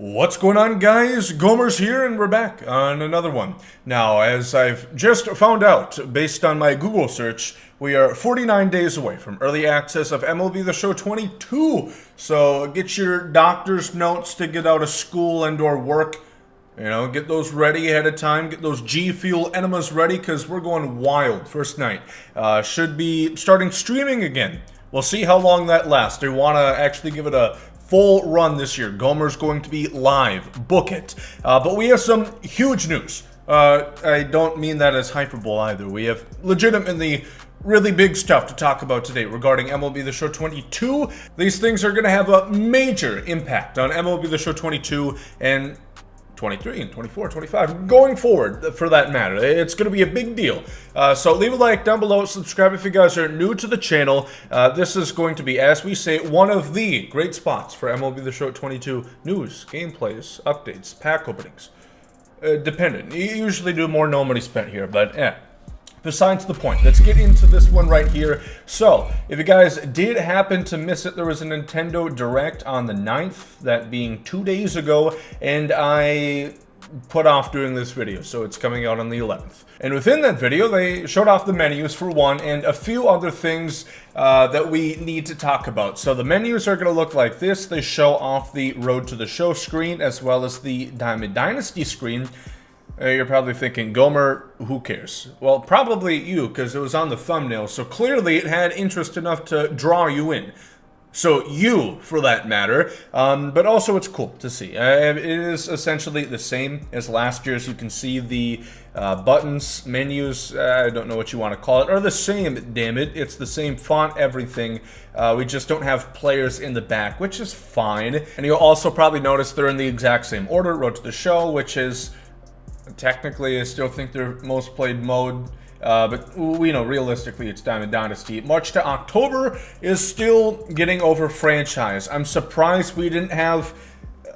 What's going on, guys? Gomer's here, and we're back on another one. Now, as I've just found out, based on my Google search, we are 49 days away from early access of MLB The Show 22. So get your doctor's notes to get out of school and or work. You know, get those ready ahead of time. Get those G Fuel enemas ready, because we're going wild first night. Should be starting streaming again. We'll see how long that lasts. I want to actually give it a full run this year. Gomer's going to be live. Book it. But we have some huge news. I don't mean that as hyperbole either. We have legitimately really big stuff to talk about today regarding MLB The Show 22. These things are going to have a major impact on MLB The Show 22 and 23 and 24, 25, going forward, for that matter. It's going to be a big deal. So leave a like down below, subscribe if you guys are new to the channel. This is going to be, as we say, one of the great spots for MLB The Show 22 news, gameplays, updates, pack openings. Dependent. You usually do more no money spent here, but besides the point, let's get into this one right here. So, if you guys did happen to miss it, there was a Nintendo Direct on the 9th, that being 2 days ago, and I put off doing this video, so it's coming out on the 11th. And within that video, they showed off the menus for one, and a few other things that we need to talk about. So the menus are going to look like this. They show off the Road to the Show screen, as well as the Dynasty screen. You're probably thinking, Gomer, who cares? Well, probably you, because it was on the thumbnail, so clearly it had interest enough to draw you in. So you, for that matter, but also it's cool to see. It is essentially the same as last year's. You can see the buttons, menus, I don't know what you want to call it, are the same, damn it. It's the same font, everything. We just don't have players in the back, which is fine. And you'll also probably notice they're in the exact same order. Road to the Show, which is technically, I still think their most played mode, but we know realistically it's Dynasty. March to October is still getting over franchise. I'm surprised we didn't have,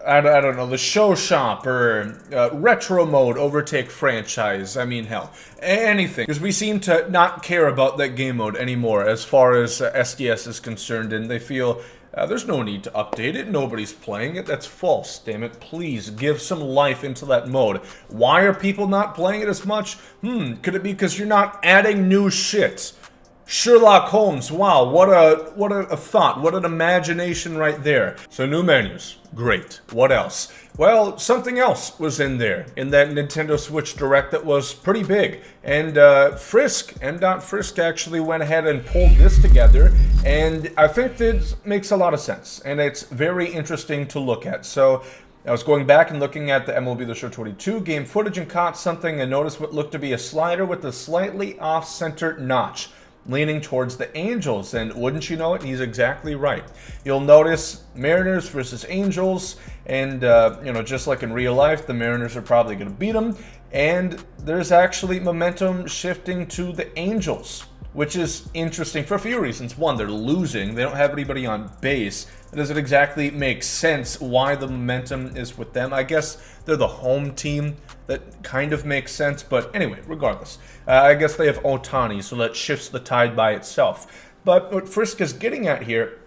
I don't know, the Show Shop or Retro Mode overtake franchise. I mean, hell, anything. Because we seem to not care about that game mode anymore as far as SDS is concerned, and they feel there's no need to update it. Nobody's playing it. That's false, damn it. Please give some life into that mode. Why are people not playing it as much? Could it be because you're not adding new shit? Sherlock Holmes, wow, what a thought, what an imagination right there. So new menus, great. What else? Well, something else was in there, in that Nintendo Switch Direct that was pretty big. And Frisk, M.Frisk actually went ahead and pulled this together, and I think this makes a lot of sense, and it's very interesting to look at. So I was going back and looking at the MLB The Show 22 game footage and caught something and noticed what looked to be a slider with a slightly off-center notch, leaning towards the Angels, and wouldn't you know it, he's exactly right. You'll notice Mariners versus Angels, and you know, just like in real life, the Mariners are probably going to beat them, and there's actually momentum shifting to the Angels, which is interesting for a few reasons. One, they're losing, they don't have anybody on base. It doesn't exactly make sense why the momentum is with them. I guess they're the home team. That kind of makes sense, but anyway, regardless. I guess they have Ohtani, so that shifts the tide by itself. But what Frisk is getting at here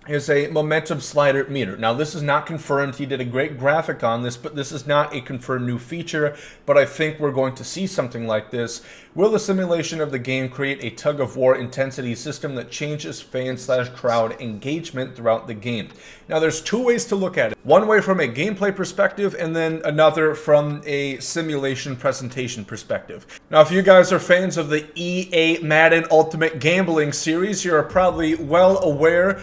is a momentum slider meter. Now, this is not confirmed. He did a great graphic on this, but this is not a confirmed new feature. But I think we're going to see something like this. Will the simulation of the game create a tug-of-war intensity system that changes fan/crowd engagement throughout the game? Now, there's two ways to look at it. One way from a gameplay perspective, and then another from a simulation presentation perspective. Now, if you guys are fans of the EA Madden Ultimate Gambling series, you're probably well aware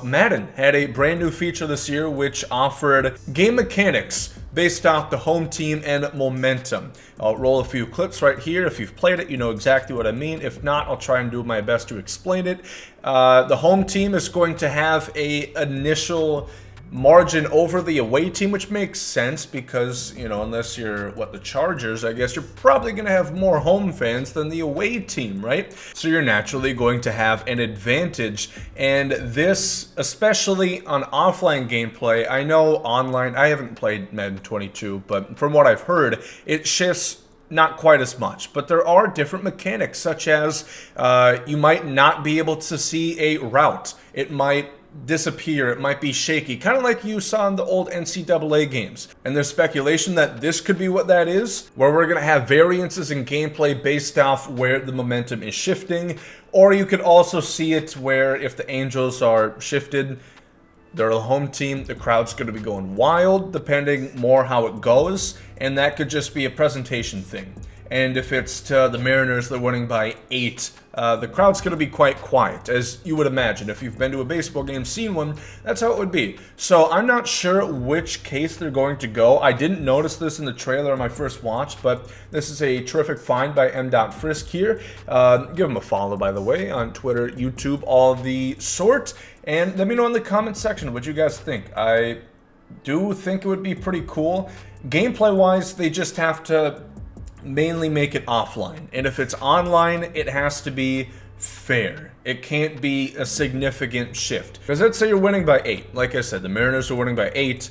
Madden had a brand new feature this year which offered game mechanics based off the home team and momentum. I'll roll a few clips right here. If you've played it, you know exactly what I mean. If not, I'll try and do my best to explain it. The home team is going to have a initial margin over the away team, which makes sense because, you know, unless you're, the Chargers, I guess you're probably going to have more home fans than the away team, right? So you're naturally going to have an advantage, and this, especially on offline gameplay, I know online, I haven't played Madden 22, but from what I've heard, it shifts not quite as much, but there are different mechanics, such as you might not be able to see a route. It might disappear, it might be shaky, kind of like you saw in the old NCAA games. And there's speculation that this could be what that is, where we're going to have variances in gameplay based off where the momentum is shifting. Or you could also see it where if the Angels are shifted, they're the home team, the crowd's going to be going wild, depending more how it goes, and that could just be a presentation thing. And if it's to the Mariners, they're winning by 8, the crowd's going to be quite quiet, as you would imagine. If you've been to a baseball game, seen one, that's how it would be. So I'm not sure which case they're going to go. I didn't notice this in the trailer on my first watch, but this is a terrific find by M.Frisk here. Give him a follow, by the way, on Twitter, YouTube, all the sort. And let me know in the comment section what you guys think. I do think it would be pretty cool. Gameplay-wise, they just have to mainly make it offline. And if it's online, it has to be fair. It can't be a significant shift. Because let's say you're winning by 8. Like I said, the Mariners are winning by 8.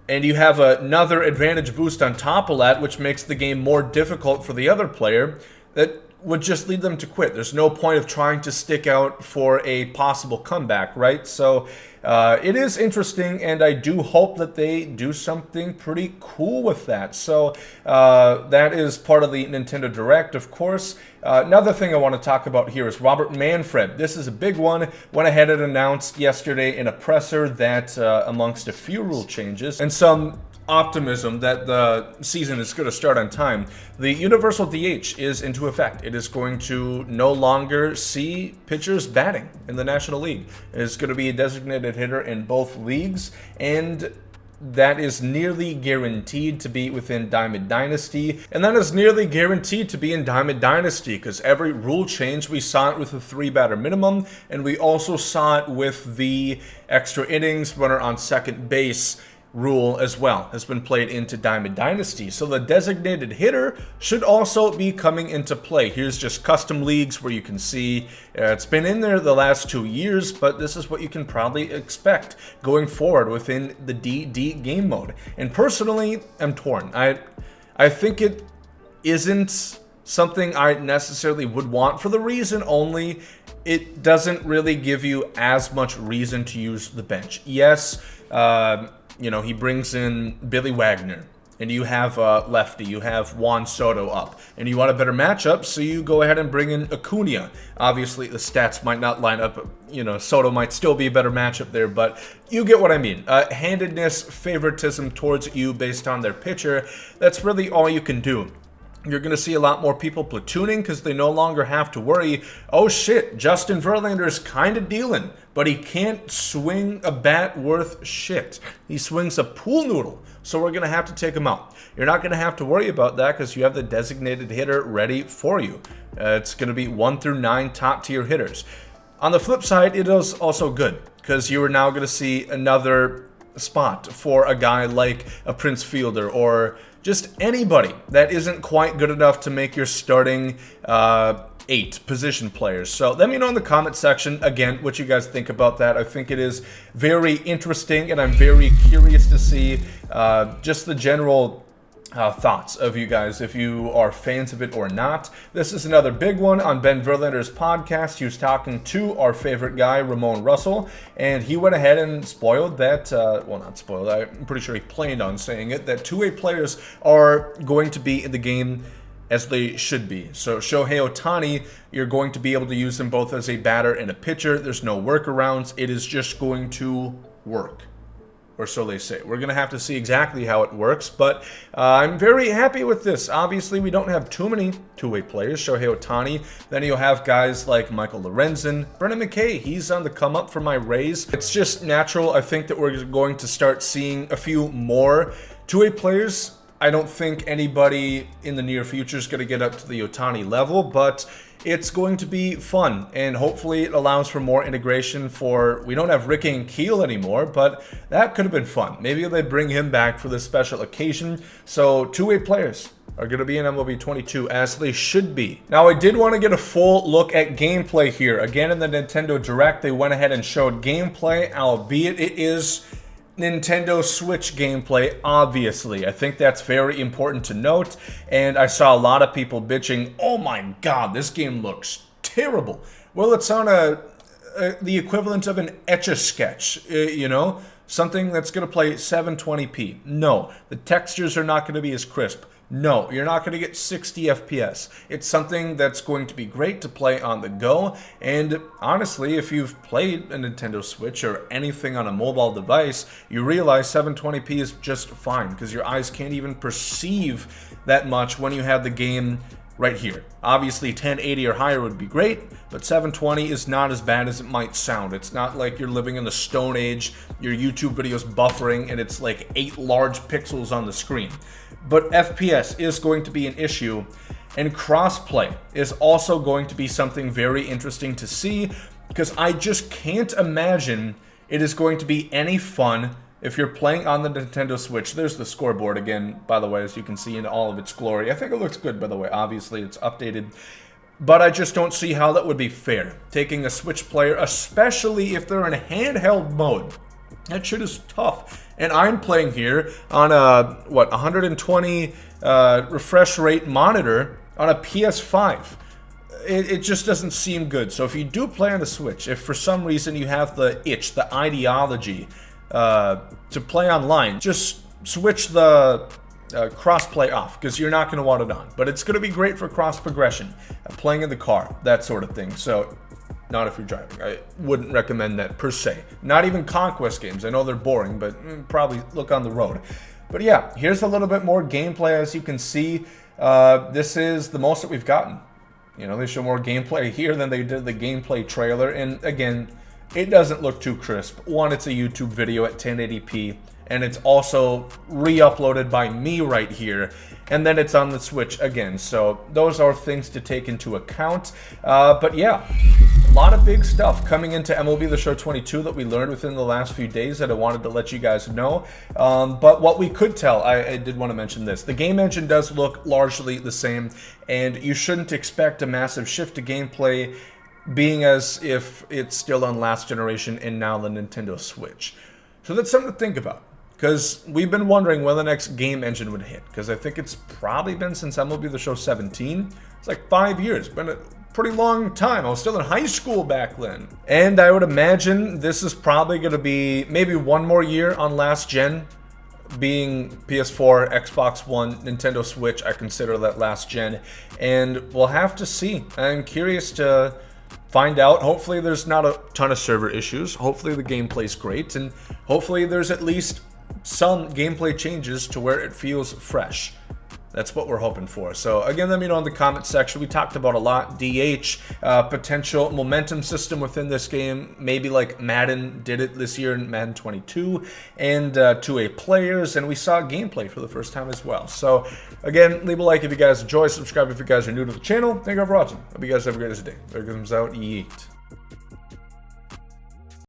And you have another advantage boost on top of that, which makes the game more difficult for the other player. That would just lead them to quit. There's no point of trying to stick out for a possible comeback, right? So it is interesting, and I do hope that they do something pretty cool with that. So that is part of the Nintendo Direct, of course. Another thing I want to talk about here is Robert Manfred. This is a big one. Went ahead and announced yesterday in a presser that amongst a few rule changes and some optimism that the season is going to start on time, the universal DH is into effect. It is going to no longer see pitchers batting in the National League. It is going to be a designated hitter in both leagues, and that is nearly guaranteed to be within Diamond Dynasty, and that is nearly guaranteed to be in Diamond Dynasty because every rule change, we saw it with the 3-batter minimum, and we also saw it with the extra innings, runner on second base rule as well, has been played into Diamond Dynasty. So the designated hitter should also be coming into play. Here's just custom leagues where you can see it's been in there the last 2 years, but this is what you can probably expect going forward within the DD game mode. And personally, I'm torn. I think it isn't something I necessarily would want for the reason only it doesn't really give you as much reason to use the bench. Yes, you know, he brings in Billy Wagner, and you have lefty, you have Juan Soto up, and you want a better matchup, so you go ahead and bring in Acuna. Obviously, the stats might not line up, you know, Soto might still be a better matchup there, but you get what I mean. Handedness, favoritism towards you based on their pitcher, that's really all you can do. You're going to see a lot more people platooning because they no longer have to worry, oh shit, Justin Verlander's kind of dealing, but he can't swing a bat worth shit. He swings a pool noodle, so we're going to have to take him out. You're not going to have to worry about that because you have the designated hitter ready for you. It's going to be 1 through 9 top-tier hitters. On the flip side, it is also good because you are now going to see another spot for a guy like a Prince Fielder or just anybody that isn't quite good enough to make your starting 8 position players. So let me know in the comment section, again, what you guys think about that. I think it is very interesting, and I'm very curious to see just the general thoughts of you guys, if you are fans of it or not. This is another big one on Ben Verlander's podcast. He was talking to our favorite guy, Ramon Russell, and he went ahead and spoiled that, well, not spoiled, I'm pretty sure he planned on saying it, that two-way players are going to be in the game as they should be. So Shohei Ohtani, you're going to be able to use them both as a batter and a pitcher. There's no workarounds. It is just going to work. Or so they say. We're going to have to see exactly how it works, but I'm very happy with this. Obviously, we don't have too many two-way players. Shohei Ohtani. Then you'll have guys like Michael Lorenzen. Brennan McKay, he's on the come-up for my Rays. It's just natural, I think, that we're going to start seeing a few more two-way players. I don't think anybody in the near future is going to get up to the Ohtani level, but it's going to be fun, and hopefully it allows for more integration for, we don't have Ricky and Keel anymore, but that could have been fun. Maybe they bring him back for this special occasion. So two-way players are going to be in MLB 22 as they should be. Now, I did want to get a full look at gameplay here. Again, in the Nintendo Direct, they went ahead and showed gameplay, albeit it is Nintendo Switch gameplay, obviously. I think that's very important to note, and I saw a lot of people bitching, oh my god, this game looks terrible. Well, it's on a the equivalent of an Etch-a-Sketch, you know? Something that's going to play 720p. No, the textures are not going to be as crisp. No, you're not going to get 60 FPS. It's something that's going to be great to play on the go. And honestly, if you've played a Nintendo Switch or anything on a mobile device, you realize 720p is just fine because your eyes can't even perceive that much when you have the game right here. Obviously 1080 or higher would be great, but 720 is not as bad as it might sound. It's not like you're living in the Stone Age, your YouTube video's buffering, and it's like 8 large pixels on the screen. But FPS is going to be an issue, and crossplay is also going to be something very interesting to see, because I just can't imagine it is going to be any fun if you're playing on the Nintendo Switch. There's the scoreboard again, by the way, as you can see in all of its glory. I think it looks good, by the way. Obviously, it's updated. But I just don't see how that would be fair. Taking a Switch player, especially if they're in handheld mode. That shit is tough. And I'm playing here on a, 120 refresh rate monitor on a PS5. It just doesn't seem good. So if you do play on the Switch, if for some reason you have the itch, the ideology to play online, just switch the cross-play off, because you're not going to want it on. But it's going to be great for cross-progression, playing in the car, that sort of thing. So, not if you're driving. I wouldn't recommend that per se. Not even Conquest games. I know they're boring, but probably look on the road. But yeah, here's a little bit more gameplay. As you can see, this is the most that we've gotten. You know, they show more gameplay here than they did the gameplay trailer. And again, it doesn't look too crisp. One, it's a YouTube video at 1080p, and it's also re-uploaded by me right here, and then it's on the Switch again. So those are things to take into account. But yeah, a lot of big stuff coming into MLB The Show 22 that we learned within the last few days that I wanted to let you guys know. But what we could tell, I did want to mention this. The game engine does look largely the same, and you shouldn't expect a massive shift to gameplay, being as if it's still on last generation and now the Nintendo Switch. So that's something to think about, because we've been wondering when the next game engine would hit, because I think it's probably been since MLB The Show 17. It's like 5 years, been a pretty long time. I was still in high school back then. And I would imagine this is probably going to be maybe one more year on last gen, being PS4, Xbox One, Nintendo Switch. I consider that last gen, and we'll have to see. I'm curious to find out. Hopefully there's not a ton of server issues. Hopefully the gameplay's great, and hopefully there's at least some gameplay changes to where it feels fresh. That's what we're hoping for. So again, let me know in the comment section. We talked about a lot. DH, potential momentum system within this game, maybe like Madden did it this year in Madden 22, and 2A players, and we saw gameplay for the first time as well. So again, leave a like if you guys enjoy, subscribe if you guys are new to the channel. Thank you for watching. Hope you guys have a great day. There comes out, yeet.